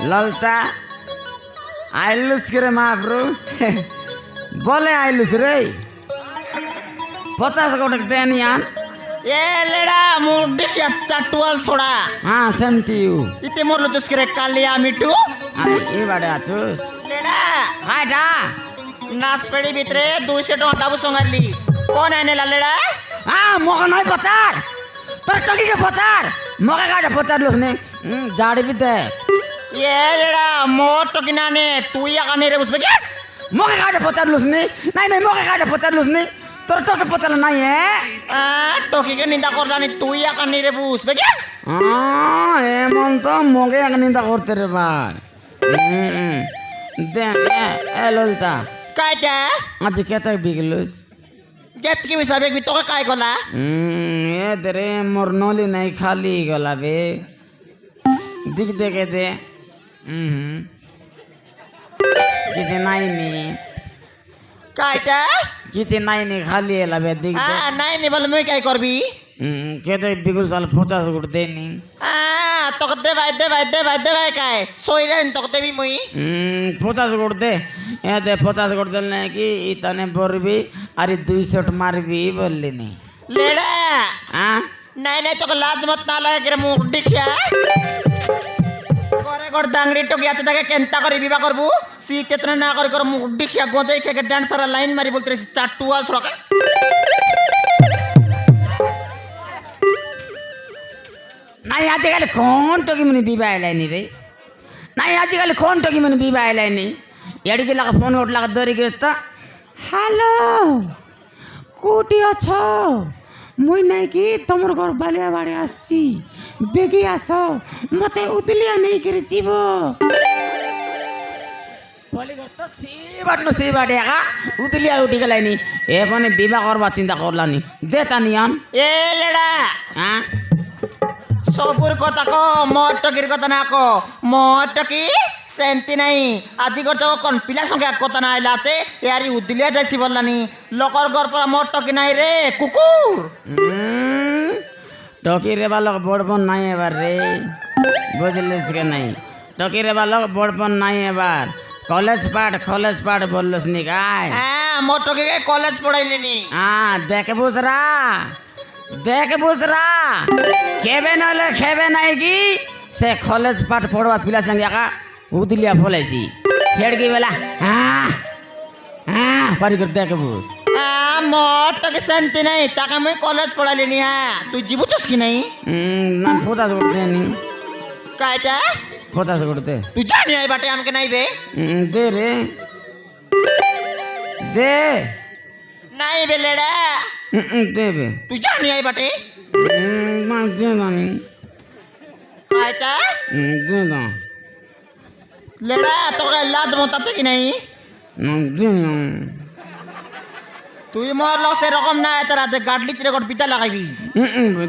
ললতা আইলুস করে মাপরু বলে আইলুস রে 50 কোটি দেনি আন এ লেডা মুডি চাটুয়াল ছোড়া হ্যাঁ সেম টু ইউ ইতে মোর লজস করে কালিয়া মিটু আরে এই বাড়ে আছুস লেডা হাইটা নাচ পেড়ি ভিতরে 200 টাকা দাবু সঙ্গারলি কোন আনে লেডা হ্যাঁ মগা নাই পচার তোর টকি কে পচার মগা গাড়ে পচার লুস নে জাড়ি বিতে এ লেডা মোর তো কিনানে তুই আকানে রে বুঝবে কি মগা গাড়ে পচার লুস নে নাই নাই মগা গাড়ে পচার লুস নে তোর টকে পচার নাই তোকে কে নিন্দা করলানি তুই আকানে রে বুঝবে কি এমন তো মগে এক নিন্দা করতে রে ভাই দে এ ললিতা কাইটা আজ কেতে বিগলুস গেত কি হিসাবে বি তোকে কাই গলা এ দরে মোর নলি নাই খালি গলা বে দিক দেখে দে কিছু নাই নি কাইটা কিছু নাই নি খালি এলা বে দিক দে নাই নি বলে মুই কাই করবি কেতে বিগুল সাল 50 কোটি দে নি তোকে দে ভাই কাই সইরেন তোকে দেবি মুই 50 কোটি দে এ দে 50 কোটি দিল নাকি ইতানে বরবি আর 200 মারবি বললি নি লেডা হ্যাঁ নাই তোকে লাজ মত না লাগে রে মুখ দেখিয়া করে কর ডাংরি টকি আছে তাকে কেনতা করে বিবাহ করবু সি চেতনা না করে কর মুখ দেখিয়া গোজাই খেকে ডান্সার লাইন মারি বলতে চাটুয়াল সড়কা নাই আজকাল কোন টকি মানে বিবাহ লাইনি রে নাই আজকাল কোন টকি মানে বিবাহ লাইনি এড়িকে লাগা ফোন উঠ লাগা ধরি গিয়ে তো হ্যালো কোটি অছ মুই নাই কি তোমার ঘর বালিয়া বাড়ি আসছি বেগে আস মতে উতলিয়া নেই করে জীব বলি ঘর তো সে বাড়ি একা উতলিয়া উঠি গেলাইনি এখানে বিবাহ করবার চিন্তা করলানি দে তানিয়ান এ লেডা হ্যাঁ সবুর কথা কো মর টকির কথা না কো মর টকি সেন্তি নাই আজি গর কোন পিলা সংখ্যা কথা না আইলা আছে ইয়ারি উদিলিয়া যাইছি বললানি লোকর ঘর পরা মর টকি নাই রে কুকুর টকি রে বালক বড়পন নাই এবার রে বুঝলিস কে নাই টকি রে বালক বড়পন নাই এবার কলেজ পাঠ বললস নি গায় মর টকি কলেজ পড়াইলেনি দেখ বুঝরা খেবে নলে খেবে নাই কি সে কলেজ পাঠ পড়বা পিলা সঙ্গে একা উদিলিয়া ফলাইছি ছেড়কি বেলা পারি করে দেখে বুঝ মর টকি শান্তি নাই তাকে আমি কলেজ পড়াইলেনি তুই জীবুছস কি নাই না 50 কোটি দেনি কাইটা 50 কোটি দে তুই জানি আই বাটে আমাকে নাই বে দে রে দে নাই বে লেডা দেবে তুই জানি আই বাটে না দে নানি কাইটা দে না লেডা তোকে লাজ মত আছে কি নাই দে না তুই মোর লস এরকম না তোরা গাডলি চিরে গট পিতা লাগাইবি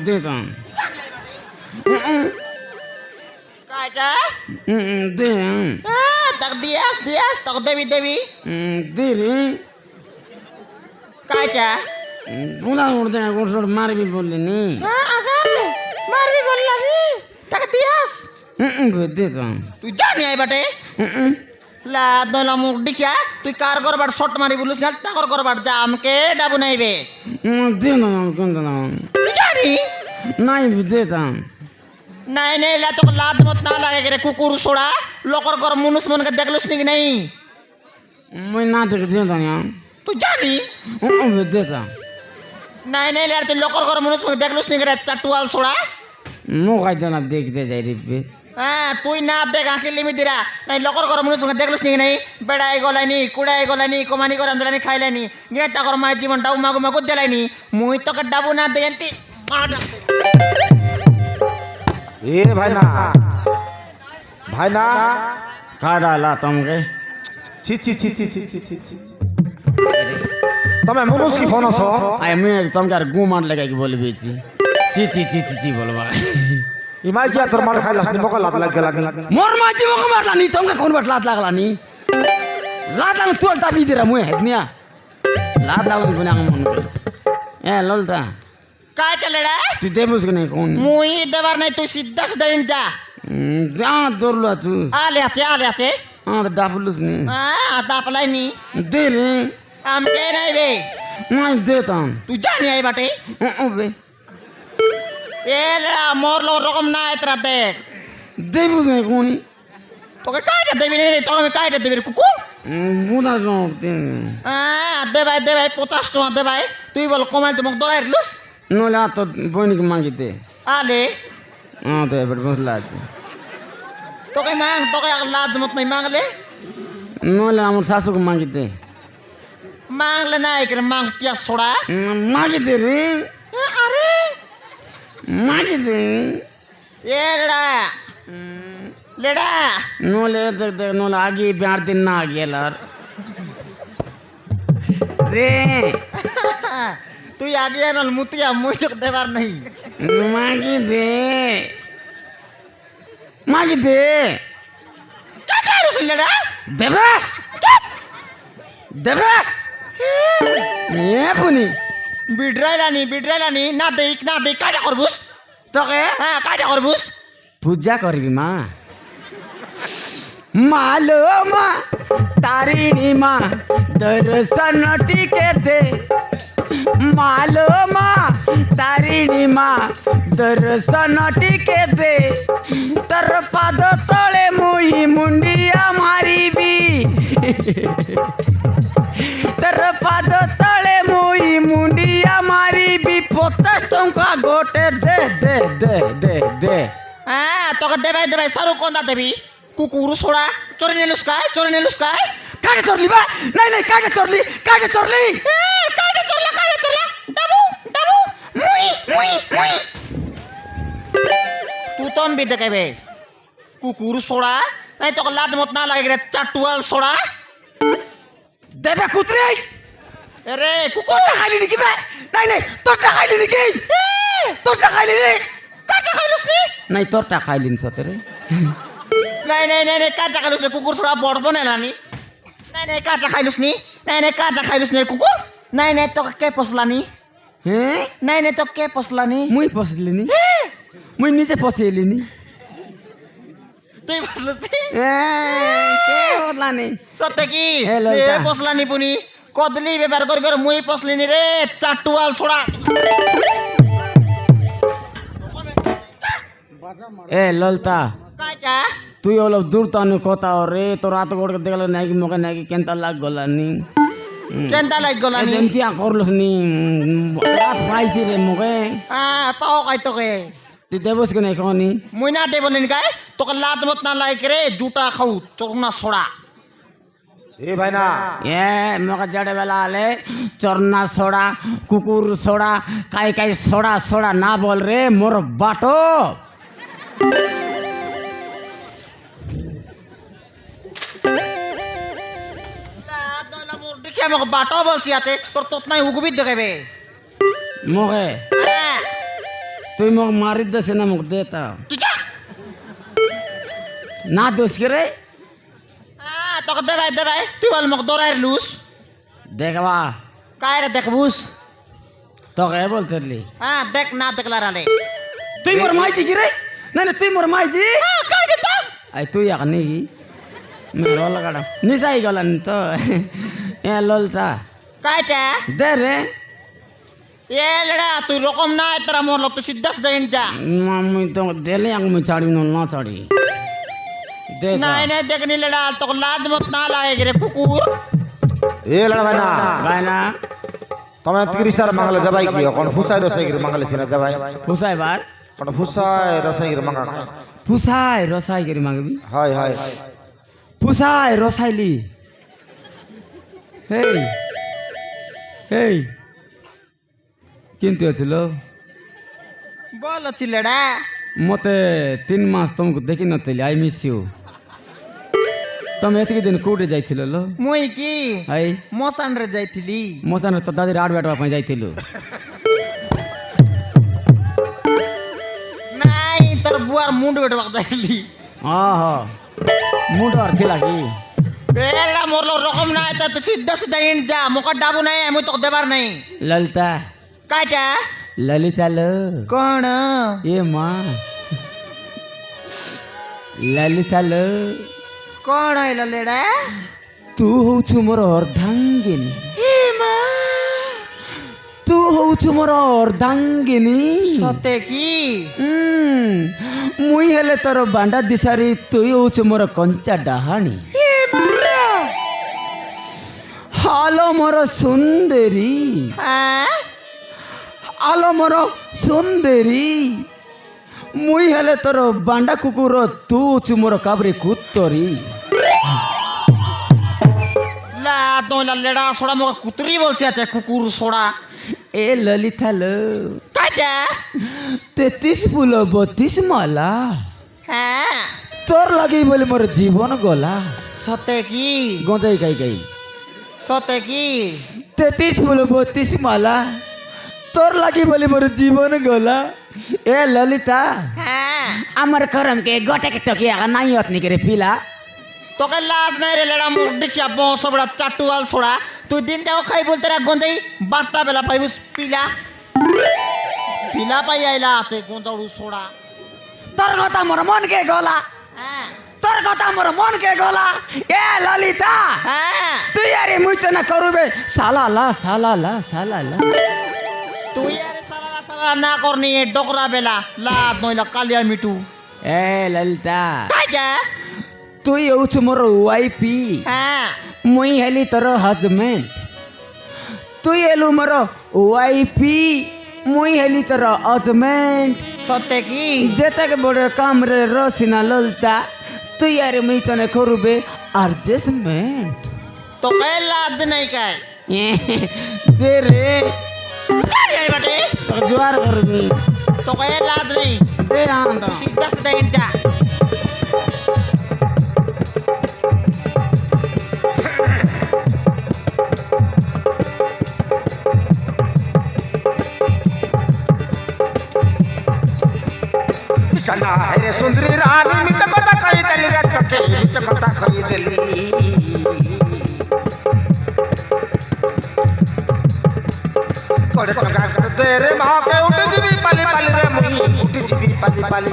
দে না কাইটা দে তাক দিয়াস তাক দেবি দে রে কাইটা পুরা উড়তে কোন মারবি বললি নি আগারে মারবি বললানি তাক দিয়াস দে তো তুই জানি আই বাটে লা দলা মুখ দেখিয়া তুই কার করবার শট মারি বলিস না তা করবার যা আমকে ডাবু নাইবে দে না কোন না তুই জানি নাই দে তা নাই লা তো লাজ মত না লাগে রে কুকুর সোড়া লোকর ঘর মনুষ মনকে দেখলস নাকি নাই মই না দেখে দে তা তুই জানি দে তা নাই লা তুই লোকর ঘর মনুষ মনকে দেখলস নাকি রে চাটুয়াল সোড়া মো খাইতে না দেখতে যাই রে তুই না দেখ আঁকি লিমি দিরা নাই লোকর ঘর মনুষ মনকে দেখলস নাকি নাই বেড়াই গলাইনি কুড়াই গলাইনি কমানি করে আন্দলানি খাইলানি গিয়ে তাকর মায়ের জীবন ডাউ মাগু মাগু দেলাইনি মুই তোকে ডাবু না দেয়ন্তি এ ভাই না কাডালা তমকে ছি তুমি মনুষ কি ফোন আছো আমি তমকে আর গু মার লাগাই বলবি চি বলবা ইমাই যা তোর মার খাইলাস নি মকা লাত লাগলা মোর মাঝি মকে মারলানি তমকে কোন বাট লাত লাগলানি লাত লাগ তোর দাবি দিরা মুই হেদনিয়া লাত লাগুন কোন মন ললতা কাইটা লেডা তুই দেবুস কি নাই কোন মুই দেবার নাই তুই সিদ্ধা সিধা ইন যা যা ধরলো তুই আলে আছে আমার ডাবলুস নি দাপলাই নি দে রে আমি কে নাই বে মাই দিতাম তুই জানি আই বাটে বে এ লেড়া মোর লোক রকম না এতরা দেখ দেবু না কোনি তোকে কাইটা দেবি রে তোকে আমি কাইটা দেবি রে কুকুর বুদা নক দে দে ভাই 50 টাকা দে ভাই তুই বল কমাই তোমাকে দরাই লুস নলে আর তোর বইনিকে মাগি দে আলে তো এবার বসলা আছে তোকে মাং তোকে লাজ মত নাই মাংলে নলে আমার শাশুকে মাগি দে মাংলে না এখানে মাং টিয়া সোড়া মাগি দে রে আরে মাগি দে এ লেড়া নলে দেখ দেখ নলে আগে ব্যার দিন না গেলার রে তুই আগে নল মুতিয়া মুই তোকে দেবার নাই মাগি দে মাগি দে কাকা রুসিল লেড়া দেবে দেবে এ পুনি বিডরাইলানি না দেই কাটা করবুস তোকে কাটা করবুস পূজা করবি মা মালো মা তারিণী মা দর্শন টিকে দে মালো মা তারিণী মা দর্শন টিকে দে তোর পাদ তଳେ মুই মুন্ডিয়া মারিবি তোর পাদ তଳେ মুই মুন্ডিয়া মারিবি 50 টଙ୍କା গোটে দে দে দে দে দে তোকে দেবাই সারু কোনটা দেবি কুকুর সোড়া চোরে নেলুস কাই কাটে চরলি বা নাই কাটে চরলি কাটে চোরলা দাবু মুই তু তম বি দেখাবে কুকুর সোড়া নাই তোকে লাদ মত না লাগে রে চাটুয়াল সোড়া দেবে কুতরে রে কুকুর তোরটা খাইলি নাকি বে নাই তোরটা খাইলি নাকি তোরটা খাইলি রে কাটা খাইলুস নি নাই তোরটা খাইলিন সতে রে নাই কাটা খাইলুস নি কুকুর সোড়া বড় বনেলানি নাই কাটা খাইলুস নি কুকুর নাই তোকে কে পসলানি হ্যাঁ নাই তোকে কে পসলানি মুই পসলিনি মুই নিজে পসিলিনি তুই পসলুস নি কে বদলানি সত্যি কি এ ললিতা। পসলানি পুনি কদলি ব্যবহার করে মুই পসলিনি রে চাটুয়াল সোড়া এ ললতা কাটা তুই অলপ দূর তানু কথা রে তোর হাত গোড় দেখলে নাকি মোকে নাকি কেনতা লাগ গলানি কেনটা লাগ গলানি এজেন্টিয়া করলস নি রাত পাইছি রে মোকে পাও কাই তোকে তুই দেবস কেন এখনি মুই না দে বলেন গাই তোকে লাজ মত না লাগে রে জুটা খাও চরনা সোড়া এ ভাই না এ মোকে জড়ে বেলা আলে চরনা সোড়া কুকুর সোড়া কাই সোড়া সোড়া না বল রে মোর বাটো দেখি আমাকে বাটো বলছি আছে তোর তোত নাই উগুবিদ দেখাবে মোকে তুই মোক মারি দেছে না মোক দেতা তুই যা না দোষ কে রে তোকে দে ভাই তুই বল মোক দৌড়াই লুস দেখবা কায় রে দেখবুস তোকে বলতে রলি দেখ না দেখলা রালে তুই মোর মাইজি কি রে না তুই মোর মাইজি কায় রে তো আই তুই এক নেকি মেরো লাগাড়া নিসাই গলান তো এ ললতা কায়টা দে রে এ লেড়া তুই রকম না তোরা মোর লোক তুই সিদ্ধা দেন যা মুই তো দেলে আং মুই ছাড়ি না ছাড়ি দে নাই দেখনি লেড়া তোকে লাজ মত না লাগে রে কুকুর এ লড়া ভাই না ভাই না তুমি তিরিশ আর মাঙ্গলে যাবাই কি কোন ফুসাই রসাই গির মাঙ্গলে ছিনা যাবাই ফুসাই বার কোন ফুসাই রসাই গির মাঙ্গা খায় ফুসাই রসাই করি মাগবি হয় হয় ফুসাই রসাইলি হেই হেই কিনতে হচ্ছিল বল ଅଛି লেড়া মতে 3 মাস তোমাকে দেখি নଥିଲି আই মিস ইউ তুমি এতকি দিন কোটে যাইছিল লো মুই কি আই মশান রে যাইଥିଲି মোসান তো দাদি রাড বেটবা পাই যাইছিল নাই তোর বুয়ার মুন্ড বেটবাক যাইলি আহ মুডর ଥିଲା কি এলা মোর রকম নাই তো সিদ্ধা ইন যা মোকা ডাবু নাই আমি তোকে দেবার নাই ললিতা কাইটা ললিতা লো কোন এ মা ଲଲିତା ଲୋ କଣ ହେଲା ଲେଡା? ତୁ ହଉଛୁ ମୋର ଅର୍ଦ୍ଧାଙ୍ଗିନୀ, ତୁ ହଉଛୁ ମୋର ଅର୍ଦ୍ଧାଙ୍ଗିନୀ। ସତେ କି? ମୁଇଁ ହେଲେ ତୋର ବାଣ୍ଡା ଦିଶାରୀ, ତୁଇ ହଉଛୁ ମୋର କଞ୍ଚା ଡାହାଣୀ। ହାଲୋ ମୋର ସୁନ୍ଦରୀ, ଆଲୋ ମୋର ସୁନ୍ଦରୀ, ମୁଇଁ ହେଲେ ତୋର ବାଣ୍ଡା କୁକୁର, ତୁ ହଉଛୁ ମୋର କାବରି କୁତରୀ। লা দইলা লেডা সোড়া মোক কুতুরি বলছি আছে কুকুর সোড়া। এ ললিতা লো কাটা 33 ফুল 32 মালা, হ্যাঁ তোর লাগি বলে মোর জীবন গলা। সতে কি? গঞ্জাই গাই গাই সতে কি? 33 ফুল 32 মালা, তোর লাগি বলে মোর জীবন গলা। এ ললিতা হ্যাঁ আমার করম কে গটে কে টকি আগা নাই অতনি করে পিলা। তোকে লাজ নাই রে লেডা মুখ দেখিয়া বসবড়া চাটুয়াল সোড়া। তুই দিন যাও খাই বলতে রা গঞ্জাই 12টা বেলা পাইবুস পিলা পিলা পাই আইলা আছে গঞ্জাড়ু সোড়া। তোর কথা মোর মন কে গলা, হ্যাঁ তোর কথা মোর মন কে গলা। এ ললিতা হ্যাঁ তুই আরে মুইতে না করবে সালালা সালালা সালালা। তুই আরে সালা সালা না করনি ডকরা বেলা লাজ নইলা কালিয়া মিটু। এ ললিতা কাটা তুই হଉଛୁ ମୋର ୱାଇଫି, হ্যাঁ ମୁଇଁ ହେଲି ତୋର ହଜବେଣ୍ଡ। তুই ହେଲୁ ମୋର ୱାଇଫି, ମୁଇଁ ହେଲି ତୋର ହଜବେଣ୍ଡ। সত্যি কি? ଯେତେକ ବଡ଼ କାମରେ ରସିନା ଲଲିତା, তুই আরে মুই চনে করবে আর্জেসমেন্ট। তোকে লাজ নাই কাই? দে রে এই বাটে তো জোয়ার করবি, তোকে লাজ নেই? দে আন্দা সিধা সিধা ইট যা। सना है सुंदरी रानी मिच कथा कही देली रे तके मिच कथा कही देली। कोड़े टंगा कर दे रे मां के उठ जीबी पाली पाली रे मुई उठ जीबी पाली पाली।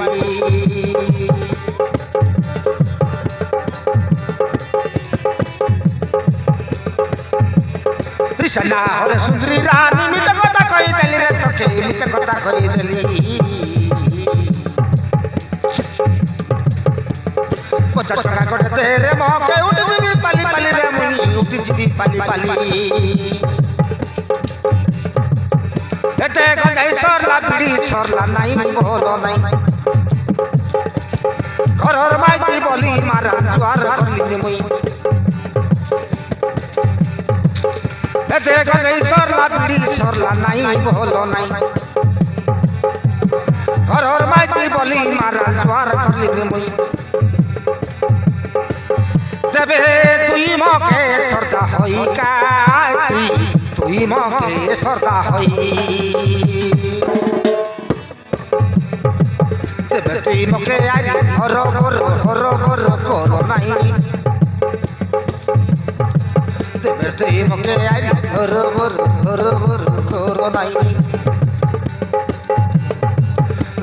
सना है सुंदरी रानी मिच कथा कही देली रे तके मिच कथा कही देली। पचास टका कर तेरे मौके उठ जीबी पाली पाली रे मुई उठ जीबी पाली पाली। एते गंगाई सरला बिड़ी सरला नहीं बोलो नहीं, घरर माइती बोली मारा जुआर करली मुई। एते गंगाई सरला बिड़ी सरला नहीं बोलो नहीं, घरर माइती बोली मारा जुआर करली मुई। देबे तुई मके सरदा होई का, तुई मके सरदा होई। देबे तुई मके आरी हरो बर करो नाही। देबे तुई मके आरी हरो बर करो नाही।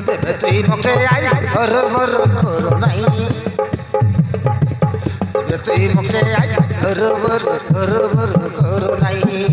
देबे तुई मके आरी हरो बर करो नाही। तुई मके आई हरबर करो नहीं।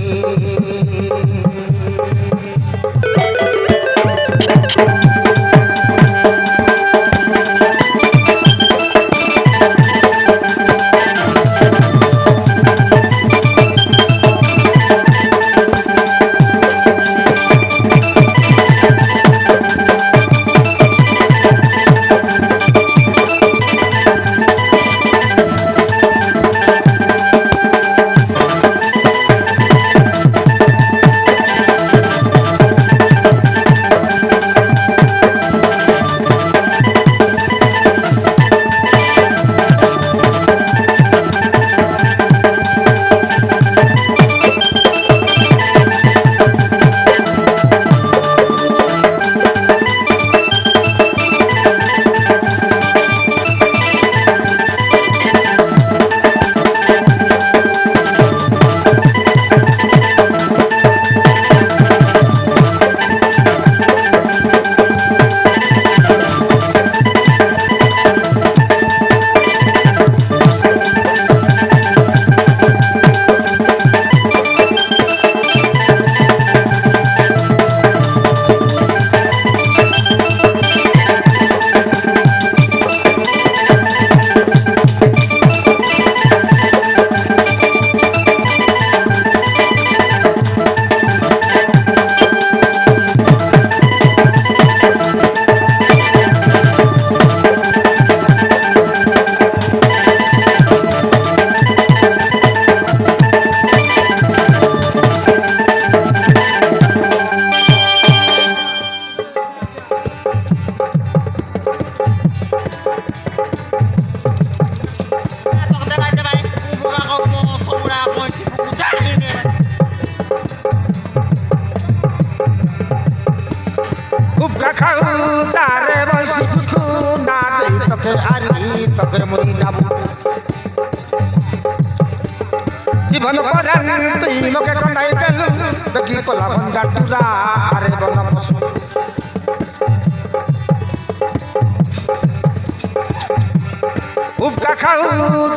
উপকা খাউ তারে বসি ফুকু না দেই তোকে আরি তোকে মুই ডাবু জীবন পরাণ তুই মোকে কন্দাই দেলু দেখি কলা ভঞ্জা টুরা আরে বন পশু উপকা খাউ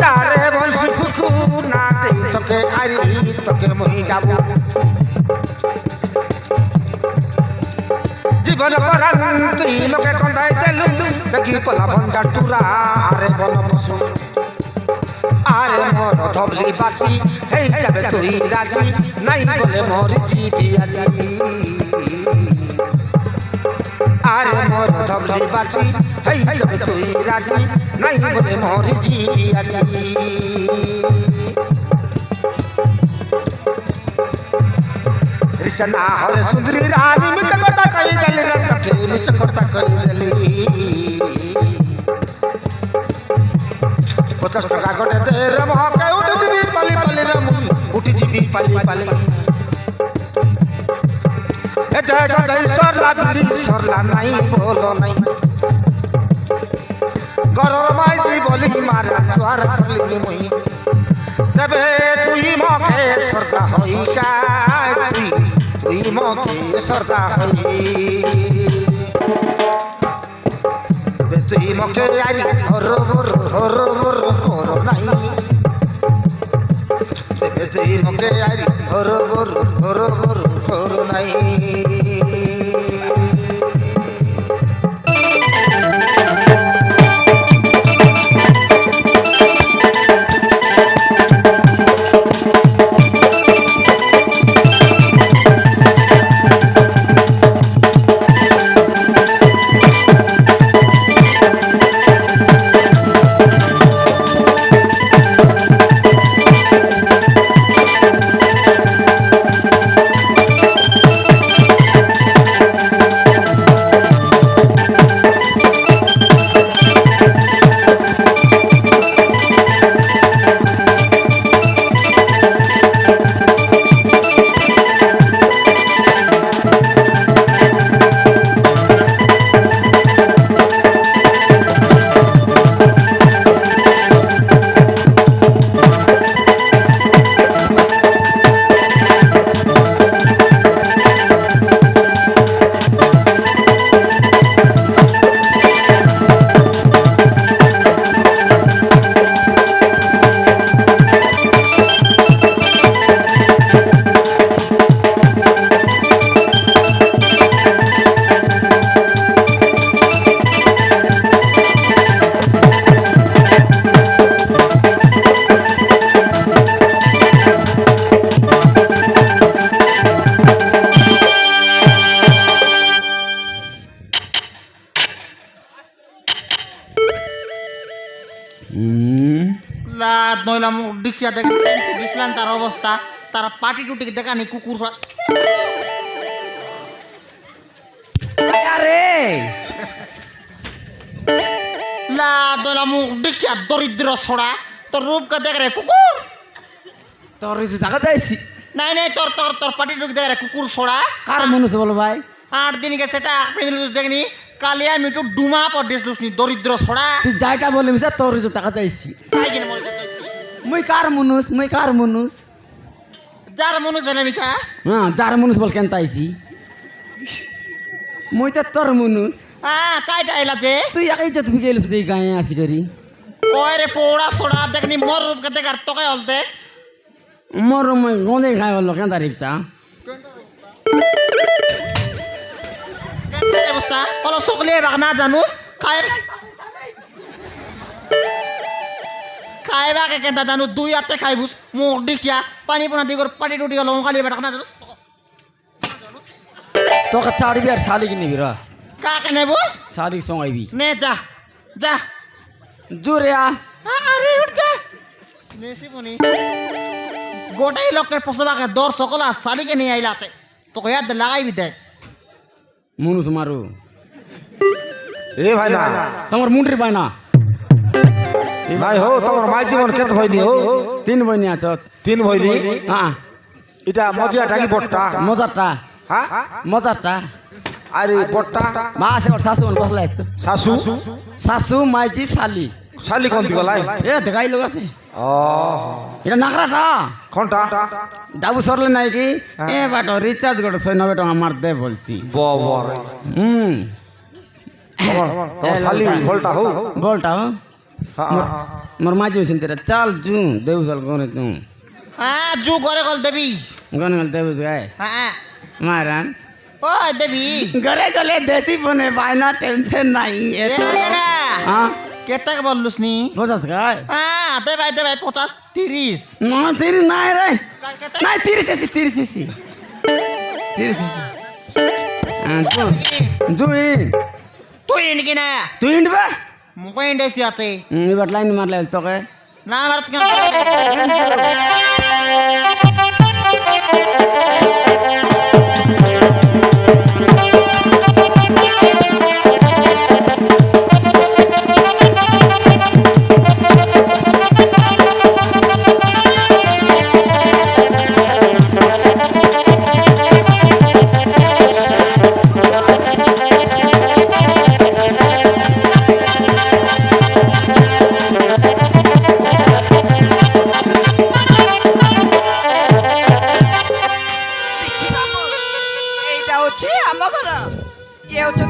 তারে বসি ফুকু না দেই তোকে আরি তোকে মুই ডাবু জীবন পরাণ তুই মোকে কন্দাই দেলু দেখি কলা ভঞ্জা টুরা আরে বন পশু আরে মোর ধবলি বাঁচি হেই যাবে তুই রাজি নাই বলে মোর জিবি আজি আরে মোর ধবলি বাঁচি হেই যাবে তুই রাজি নাই বলে মোর জিবি আজি ঋষনা হরে সুন্দরী রানী মিছ কথা কই দেলি রে তোকে মিছ কথা কই দেলি 50 টাকা গটে দে রে মহকে উঠি দিবি পালি পালি রে মুই উঠি দিবি পালি পালি এ জায়গা যাই সরলা নাই বলো নাই গরর মাই দি বলি মারা জোয়ার করলি মুই তবে তুই মকে সরদা হই কা তুই মকে সরদা হই তুই মকে আই হরবর করো নাই তুই মকে আই হরবর করো নাই লাত নইলাম ডিকিয়া দেখে বিছলান তার অবস্থা তারা পাটি টুটি দেখানি কুকুর আরে লাত নইলাম ডিকিয়া দরিদ্র ছড়া তোর রূপকে দেখ রে কুকুর তোর কিছু টাকা চাইছি নাই নাই তোর তোর তোর পাটি টুকি দেখ রে কুকুর ছড়া কার মনুষ বলো ভাই 8 দিন গেছে এটা দেখনি কালিয়া মিটু ডুমা পর ডিসলুসনি দরিদ্র ছড়া তুই যাইটা বলে মিশা তোর কিছু টাকা চাইছি তাই কিনে মরে যাইছি মুই কার মনুষ যার মনুষ এনে মিছা হ্যাঁ যার মনুষ বল কেন তাইছি মুই তো তোর মনুষ কাইটা আইলা যে তুই একাই তো তুমি গেলিস দেই গায়ে আসি করি ওই রে পোড়া ছড়া দেখনি মোর রূপকে দেখ আর তোকে হল দেখ মোর মই গন্ধে খাই বললো কেন তারিফটা অবস্থা অলপ চকলে বাগনা জানুস খাইবা কেনটা জানো 2 হাতে খাইবুস মুখ দেখিয়া পানি পোনা দিগর পাটি টুটি গেল খালি বেটা না জানুস তোকে ছাড়বি আর শালি কিনে বিরা কাকে নেবুস শালি সঙ্গাইবি নে যা যা জোরে আরে উঠ যা নেসি বনি গোটাই লোককে পছবাকে দর সকলা শালিকে নিয়ে আইলাতে তোকে ইয়াদ লাগাইবি দেখ মনুষ মারু এ ভাই না তোমার মুন্ড্রি পায় না ভাই হো তোমার মাই জীবন কেত হয়নি হো 3 বইনি আছ 3 হয়নি হ্যাঁ এটা মজিয়া টাকি বট্টা মজারটা হ্যাঁ মজারটা আরে বড়টা বাস এবার শাশু বসলা একটু শাশু শাশু মাইজি শালি শালি কোন দিগলাই এ দেখাই লোক আছে ও এটা নাকড়াটা কোনটা ডাবু সরলে নাই কি এ বাটো রিচার্জ করে 96 টাকা আমার দে বলছি ববর হুম তোমার শালি ভোলটা হো বলটা হ্যাঁ মোর মাঝে হয়েছিল তেরা চাল জু দেউ চাল গনে তু হ্যাঁ জু করে গল দেবী গনে গেল দেউ গায় হ্যাঁ মারান ও দেবী ঘরে গেলে দেশি বনে বাইনা টেনশন নাই হ্যাঁ কেতাকে বললুস নি বোঝাস গায় হ্যাঁ দে ভাই 50 30 না তিরিশ নাই রে নাই 30 এসি 30 এসি 30 এসি জুই তুই নাকি না তুই ইনবা মুখে ইন্ডাইসি আছে এবার লাইন মারলে তোকে না আমার কেন এইটা হচ্ছে আমার ঘর এ হচ্ছে